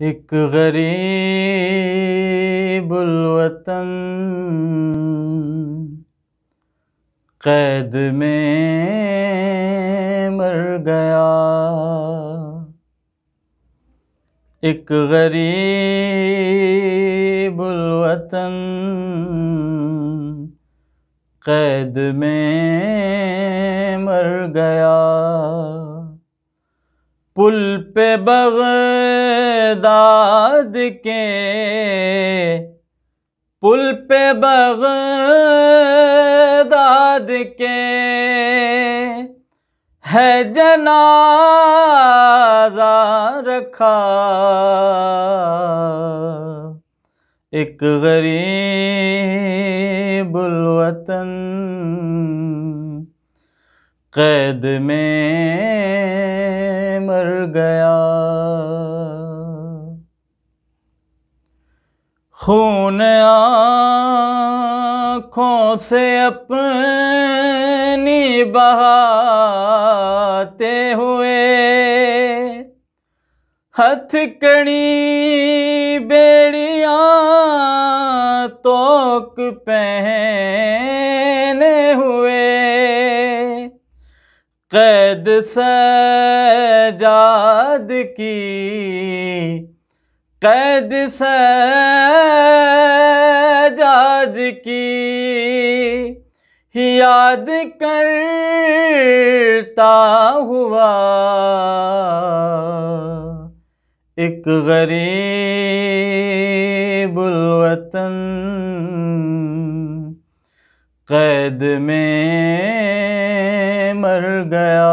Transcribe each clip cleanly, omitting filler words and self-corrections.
एक गरीबुल वतन कैद में मर गया। एक गरीबुल वतन कैद में मर गया। पुल पे बगदाद के, पुल पे बगदाद के है जनाजा रखा। एक गरीबुल वतन कैद में मर गया। खून आँखों से अपनी बहाते हुए, हथकड़ी बेड़ियां तोक पहने हुए, कैद सजाद की, कैद सजाद की याद करता हुआ। एक गरीबुल वतन कैद में मर गया।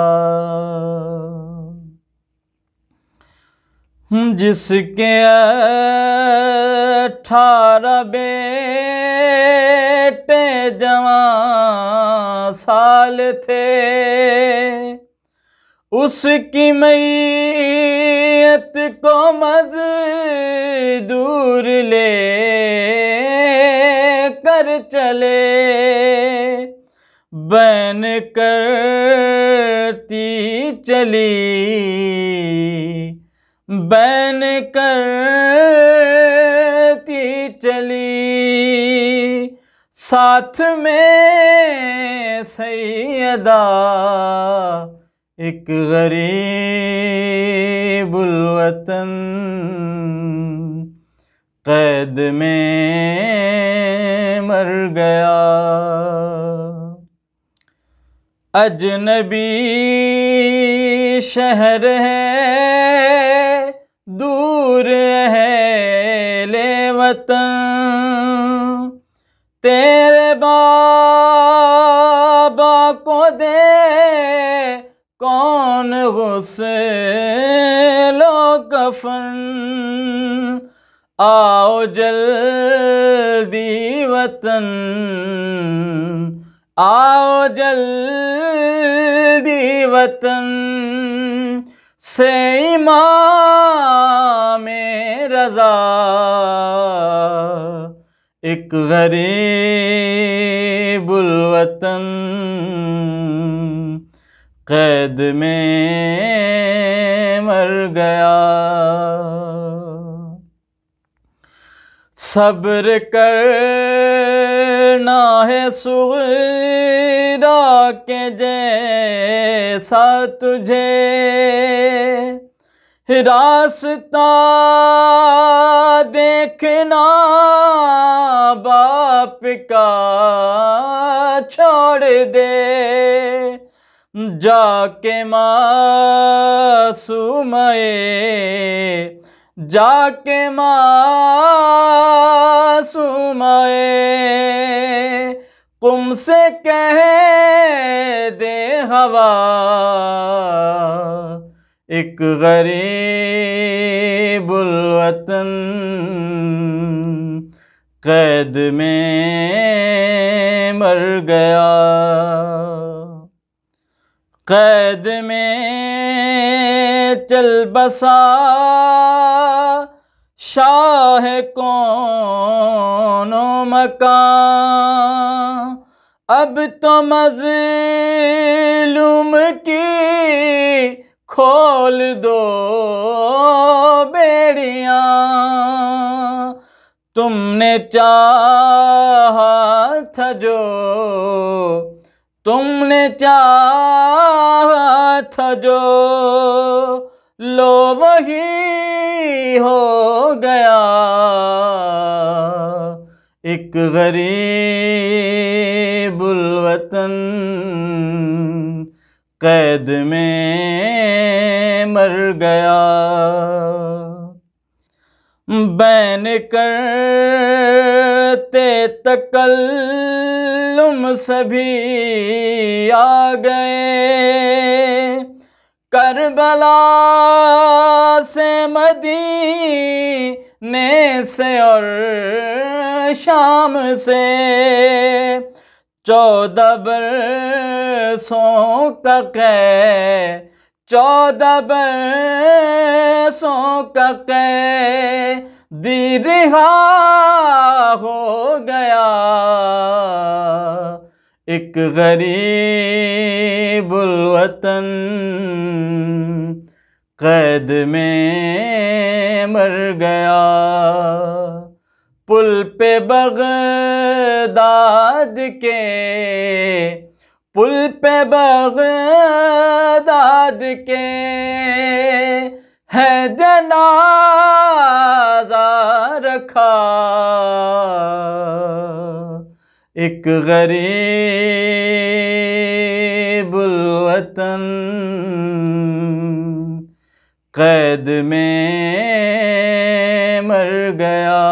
जिसके 18 बेटे जवां साल थे, उसकी मैयत को मजदूर ले कर चले। बैन करती चली, बैन करती चली, साथ में सैयदा। एक गरीबुल वतन कैद में मर गया। अजनबी शहर है, दूर है ले वतन, तेरे बाबा को दे कौन गुस्लो कफन। आओ जल्दी वतन, आओ जल्दी वतन से इमाम रज़ा। एक गरीबुल वतन कैद में मर गया। सब्र करना है सुग़रा के जैसा तुझे, रास्ता देखना बाप का छोड़ दे। जाके मासूमए, जाके मासूमए कुम से कह दे हवा। एक गरीबुल वतन कैद में मर गया। कैद में चल बसा शाह कौनो मकान, अब तो मज़लूम की खोल दो बेड़ियां। तुमने चाहा था जो, तुमने चाहा था जो, लो वही हो गया। एक गरीबुल वतन कैद में मर गया। बैन करते तकल्लुम सभी आ गए, करबला से मदीने से और शाम से। 14 बरसों का कैद, 14 बरसों का कैदी रिहा हो गया। एक गरीबुल वतन कैद में मर गया। पुल पे बगदाद के, पुल पे बगदाद के है जनाजा रखा। एक गरीबुल वतन कैद में मर गया।